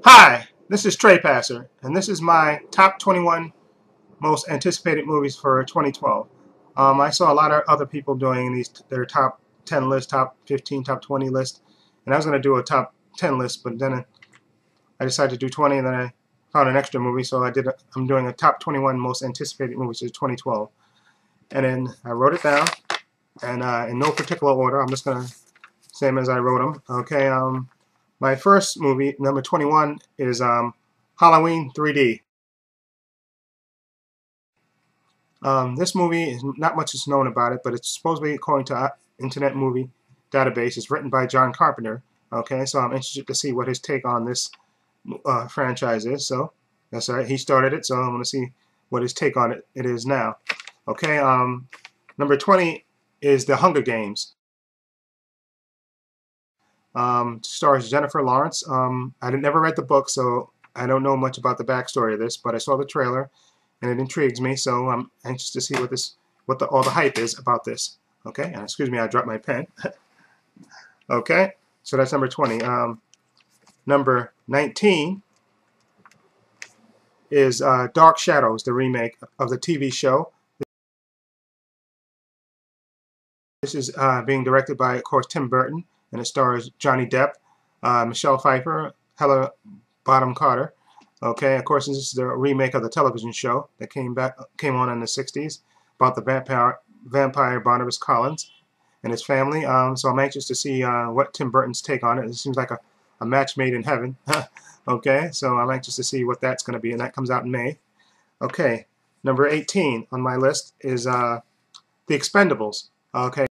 Hi, this is Trey Passer, and this is my top 21 most anticipated movies for 2012. I saw a lot of other people doing their top 10 list, top 15, top 20 list, and I was going to do a top 10 list, but then I decided to do 20, and then I found an extra movie, so I'm doing a top 21 most anticipated movies of 2012. And then I wrote it down, and in no particular order. I'm just going to same as I wrote them. Okay. My first movie, number 21, is Halloween 3D. This movie is not much is known about it, but it's supposedly, according to Internet Movie Database, it's written by John Carpenter. Okay, so I'm interested to see what his take on this franchise is. So that's right, he started it, so I'm going to see what his take on it is now. Okay, number 20 is The Hunger Games. Stars Jennifer Lawrence. I never read the book, so I don't know much about the backstory of this, but I saw the trailer and it intrigues me, so I'm anxious to see what all the hype is about this. Okay, and excuse me, I dropped my pen. Okay, so that's number 20. Number 19 is Dark Shadows, the remake of the TV show. This is being directed by, of course, Tim Burton, and it stars Johnny Depp, Michelle Pfeiffer, Helena Bonham Carter. Okay, of course, this is the remake of the television show that came on in the 60s about the vampire Barnabas Collins and his family. So I'm anxious to see what Tim Burton's take on it. It seems like a match made in heaven. Okay, so I'm anxious to see what that's going to be, and that comes out in May. Okay, number 18 on my list is The Expendables. Okay.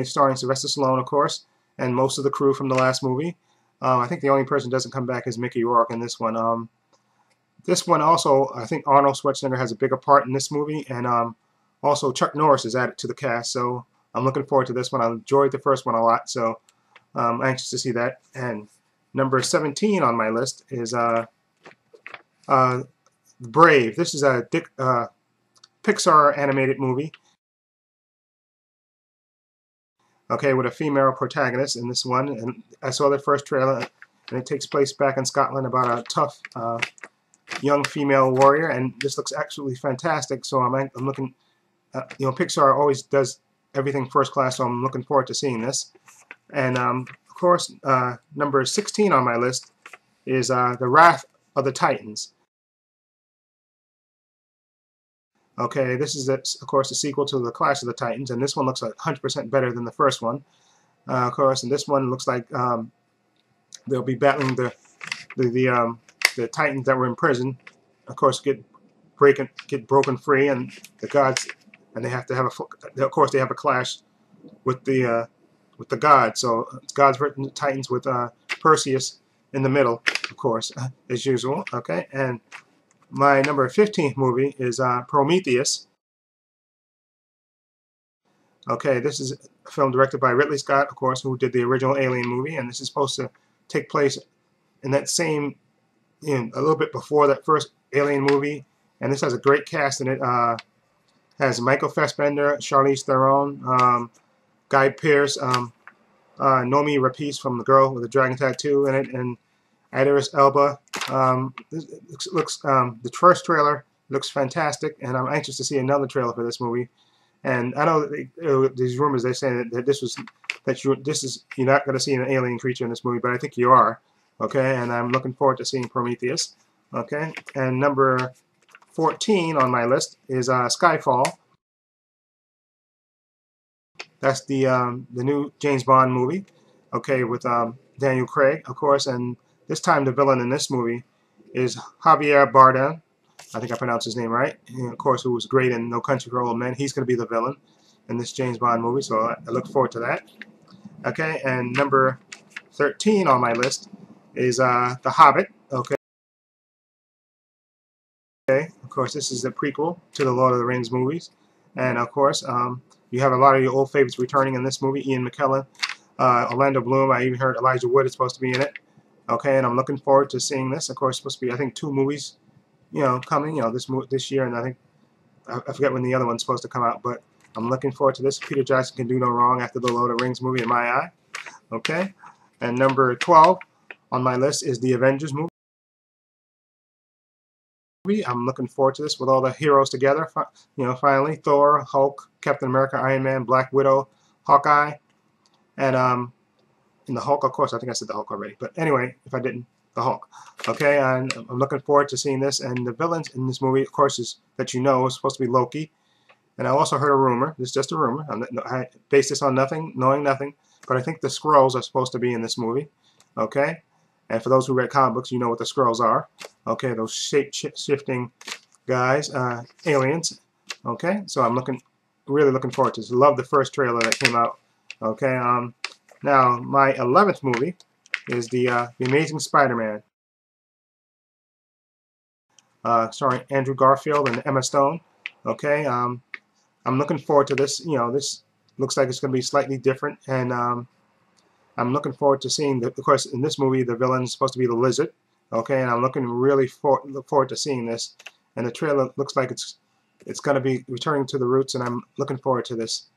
Starring Sylvester Stallone, of course, and most of the crew from the last movie. I think the only person who doesn't come back is Mickey Rourke in this one. This one also, I think Arnold Schwarzenegger has a bigger part in this movie, and also Chuck Norris is added to the cast, so I'm looking forward to this one. I enjoyed the first one a lot, so I'm anxious to see that. And number 17 on my list is Brave. This is a Pixar animated movie. Okay, with a female protagonist in this one, and I saw the first trailer, and it takes place back in Scotland about a tough young female warrior, and this looks absolutely fantastic. So I'm looking, Pixar always does everything first class, so I'm looking forward to seeing this. And of course, number 16 on my list is The Wrath of the Titans. Okay, this is, of course, the sequel to The Clash of the Titans, and this one looks like 100% better than the first one. Of course, and this one looks like they'll be battling the Titans that were in prison. Of course, get broken free, and the gods, and they have to have of course, they have a clash with the gods. So it's gods versus Titans with Perseus in the middle, of course, as usual. Okay, and my number 15th movie is Prometheus. Okay, this is a film directed by Ridley Scott, of course, who did the original Alien movie, and this is supposed to take place in that same, a little bit before that first Alien movie, and this has a great cast in it. Has Michael Fassbender, Charlize Theron, Guy Pearce, Noomi Rapace from The Girl with the Dragon Tattoo in it, and Idris Elba. The first trailer looks fantastic, and I'm anxious to see another trailer for this movie. And I know these rumors, they're saying that you're not going to see an alien creature in this movie, but I think you are. Okay, and I'm looking forward to seeing Prometheus. Okay, and number 14 on my list is Skyfall. That's the new James Bond movie. Okay, with Daniel Craig, of course, and this time the villain in this movie is Javier Bardem. I think I pronounced his name right. And of course, who was great in No Country for Old Men. He's going to be the villain in this James Bond movie, so I look forward to that. Okay, and number 13 on my list is The Hobbit. Okay, of course, this is the prequel to the Lord of the Rings movies. And of course, you have a lot of your old favorites returning in this movie. Ian McKellen, Orlando Bloom. I even heard Elijah Wood is supposed to be in it. Okay, and I'm looking forward to seeing this. Of course, it's supposed to be, I think, 2 movies, coming, this year, and I think I forget when the other one's supposed to come out, but I'm looking forward to this. Peter Jackson can do no wrong after the Lord of the Rings movie in my eye. Okay, and number 12 on my list is the Avengers movie. I'm looking forward to this with all the heroes together. Finally, Thor, Hulk, Captain America, Iron Man, Black Widow, Hawkeye, and in the Hulk, of course. I think I said the Hulk already, but anyway, if I didn't, the Hulk. Okay, and I'm looking forward to seeing this. And the villains in this movie, of course, is supposed to be Loki. And I also heard a rumor. This is just a rumor. I based this on nothing, knowing nothing. But I think the Skrulls are supposed to be in this movie. Okay. And for those who read comic books, you know what the Skrulls are. Okay, those shape-shifting guys, aliens. Okay, so I'm really looking forward to this. Love the first trailer that came out. Okay, now my 11th movie is the Amazing Spiderman, starring Andrew Garfield and Emma Stone. Okay, I'm looking forward to this. This looks like it's going to be slightly different, and I'm looking forward to seeing, of course, in this movie, the villain is supposed to be the Lizard. Okay, and I'm look forward to seeing this. And the trailer looks like it's going to be returning to the roots, and I'm looking forward to this.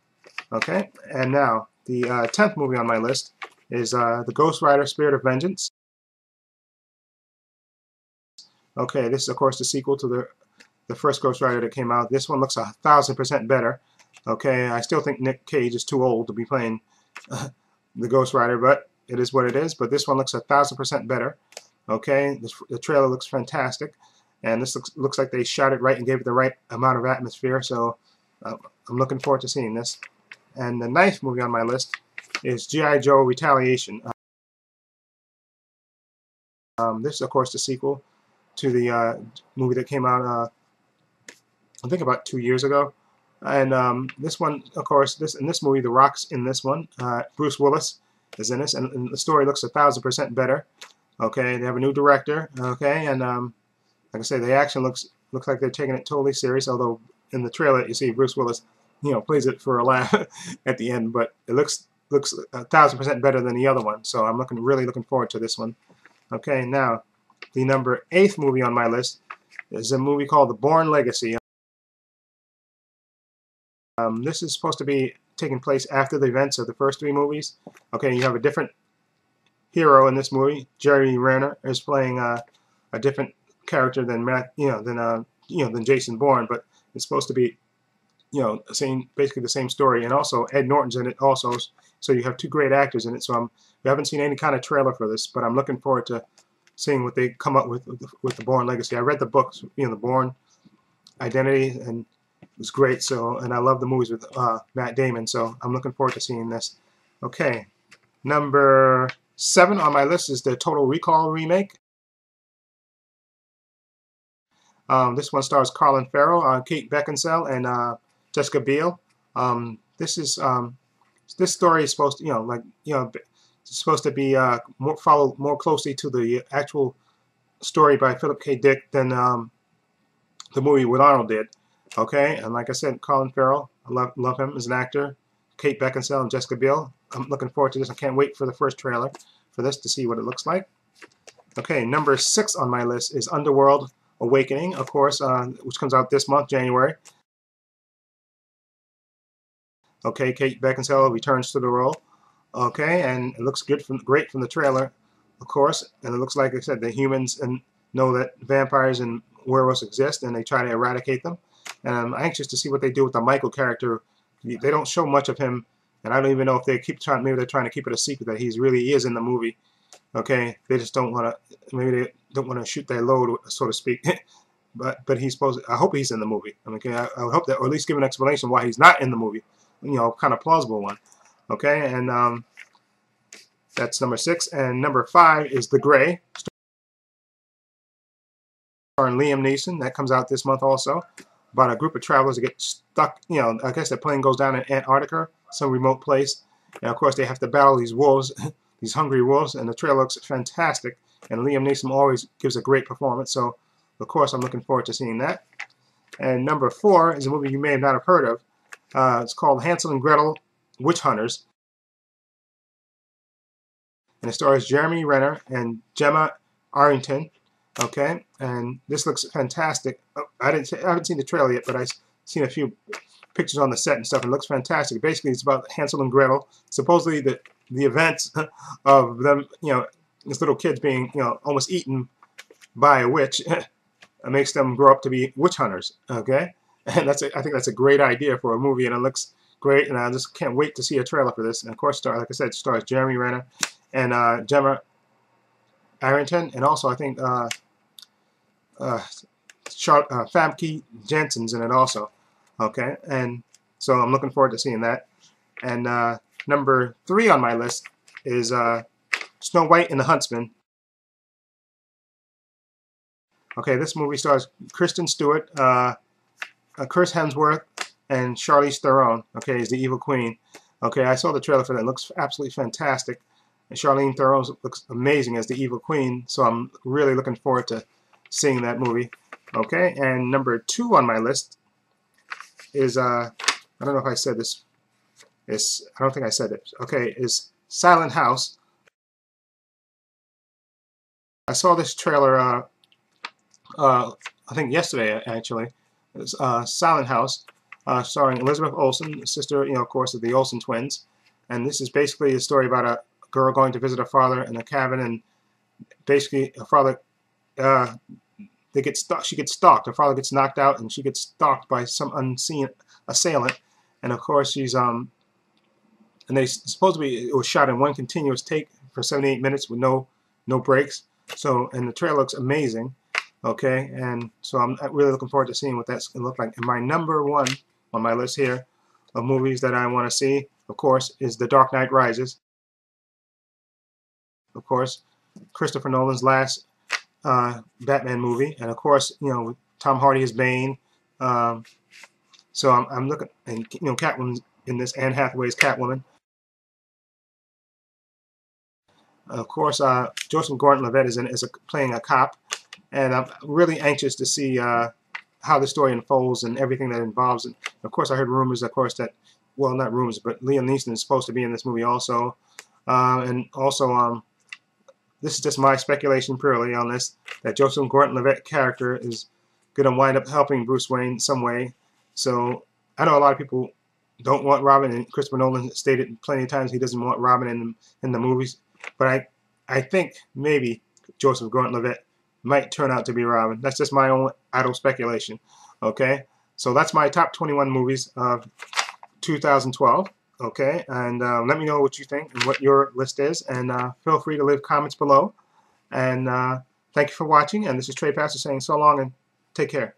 Okay, and now the 10th movie on my list is the Ghost Rider: Spirit of Vengeance. Okay, this is, of course, the sequel to the first Ghost Rider that came out. This one looks 1,000% better. Okay, I still think Nick Cage is too old to be playing the Ghost Rider, but it is what it is. But this one looks 1,000% better. Okay, the trailer looks fantastic, and this looks like they shot it right and gave it the right amount of atmosphere. So I'm looking forward to seeing this. And the 9th movie on my list is G.I. Joe Retaliation. This is, of course, the sequel to the movie that came out, I think, about 2 years ago. And this one, of course, in this movie, The Rock's in this one. Bruce Willis is in this, and the story looks 1,000% better. Okay, they have a new director. Okay, and like I say, the action looks like they're taking it totally serious. Although in the trailer you see Bruce Willis, plays it for a laugh at the end, but it looks 1,000% better than the other one. So I'm really looking forward to this one. Okay, now the number 8th movie on my list is a movie called The Bourne Legacy. This is supposed to be taking place after the events of the first 3 movies. Okay, you have a different hero in this movie. Jeremy Renner is playing a different character than than Jason Bourne, but it's supposed to be basically the same story. And also Ed Norton's in it also, so you have 2 great actors in it. So we haven't seen any kind of trailer for this, but I'm looking forward to seeing what they come up with the Bourne Legacy. I read the books, the Bourne Identity, and it was great. So, and I love the movies with Matt Damon. So I'm looking forward to seeing this. Okay, number 7 on my list is the Total Recall remake. This one stars Colin Farrell, Kate Beckinsale, and Jessica Biel. This story is supposed to, it's supposed to be follow more closely to the actual story by Philip K. Dick than the movie with Arnold did. Okay, and like I said, Colin Farrell, I love him as an actor. Kate Beckinsale and Jessica Biel. I'm looking forward to this. I can't wait for the first trailer for this to see what it looks like. Okay, number 6 on my list is Underworld Awakening, of course, which comes out this month, January. Okay, Kate Beckinsale returns to the role. Okay, and it looks great from the trailer, of course. And it looks like I said, the humans know that vampires and werewolves exist, and they try to eradicate them. And I'm anxious to see what they do with the Michael character. They don't show much of him, and I don't even know if they maybe they're trying to keep it a secret that he really is in the movie. Okay, they just don't want to. Maybe they don't want to shoot their load, so to speak. but he's supposed. I hope he's in the movie. I mean, I hope that, or at least give an explanation why he's not in the movie. Kind of plausible one. Okay, and that's number 6. And number 5 is The Gray, starring Liam Neeson. That comes out this month also. About a group of travelers that get stuck. I guess their plane goes down in Antarctica, some remote place, and of course they have to battle these wolves, these hungry wolves. And the trailer looks fantastic. And Liam Neeson always gives a great performance. So, of course, I'm looking forward to seeing that. And number 4 is a movie you may not have heard of. It's called Hansel and Gretel, Witch Hunters. And it stars Jeremy Renner and Gemma Arterton. Okay, and this looks fantastic. I haven't seen the trailer yet, but I've seen a few pictures on the set and stuff. It looks fantastic. Basically, it's about Hansel and Gretel. Supposedly, the events of them, this little kid's being, you know, almost eaten by a witch. It makes them grow up to be witch hunters. Okay, and I think that's a great idea for a movie, and it looks great, and I just can't wait to see a trailer for this. And of course, like I said, it stars Jeremy Renner and Gemma Arrington, and also I think Famke Janssen's in it also. Okay, and so I'm looking forward to seeing that. And number 3 on my list is Snow White and the Huntsman. Okay, this movie stars Kristen Stewart, Chris Hemsworth, and Charlize Theron. Okay, is the evil queen. Okay, I saw the trailer for that. It looks absolutely fantastic. And Charlize Theron looks amazing as the evil queen. So I'm really looking forward to seeing that movie. Okay, and number 2 on my list is I don't know if I said this. I don't think I said it. Okay, is Silent House. I saw this trailer. I think yesterday actually. It's Silent House, starring Elizabeth Olsen, sister, you know, of course, of the Olsen twins. And this is basically a story about a girl going to visit her father in a cabin, and basically her father, they get stuck. She gets stalked. Her father gets knocked out, and she gets stalked by some unseen assailant. And of course, she's and they supposedly it was shot in one continuous take for 78 minutes with no breaks. So, and the trailer looks amazing. Okay, and so I'm really looking forward to seeing what that's going to look like. And my number 1 on my list here of movies that I want to see, of course, is The Dark Knight Rises. Of course, Christopher Nolan's last Batman movie, and of course, you know, Tom Hardy as Bane. So I'm looking, and you know, Catwoman's in this. Anne Hathaway's Catwoman. Of course, Joseph Gordon-Levitt is playing a cop. And I'm really anxious to see how the story unfolds and everything that involves it. Of course, I heard rumors, of course, that, well, not rumors, but Liam Neeson is supposed to be in this movie also. And also, this is just my speculation purely on this, that Joseph Gordon-Levitt character is going to wind up helping Bruce Wayne in some way. So I know a lot of people don't want Robin, and Christopher Nolan stated plenty of times he doesn't want Robin in the movies. But I think maybe Joseph Gordon-Levitt might turn out to be Robin. That's just my own idle speculation. Okay, so that's my top 21 movies of 2012. Okay, and let me know what you think and what your list is, and feel free to leave comments below. And thank you for watching. And this is Trey Pastor saying so long and take care.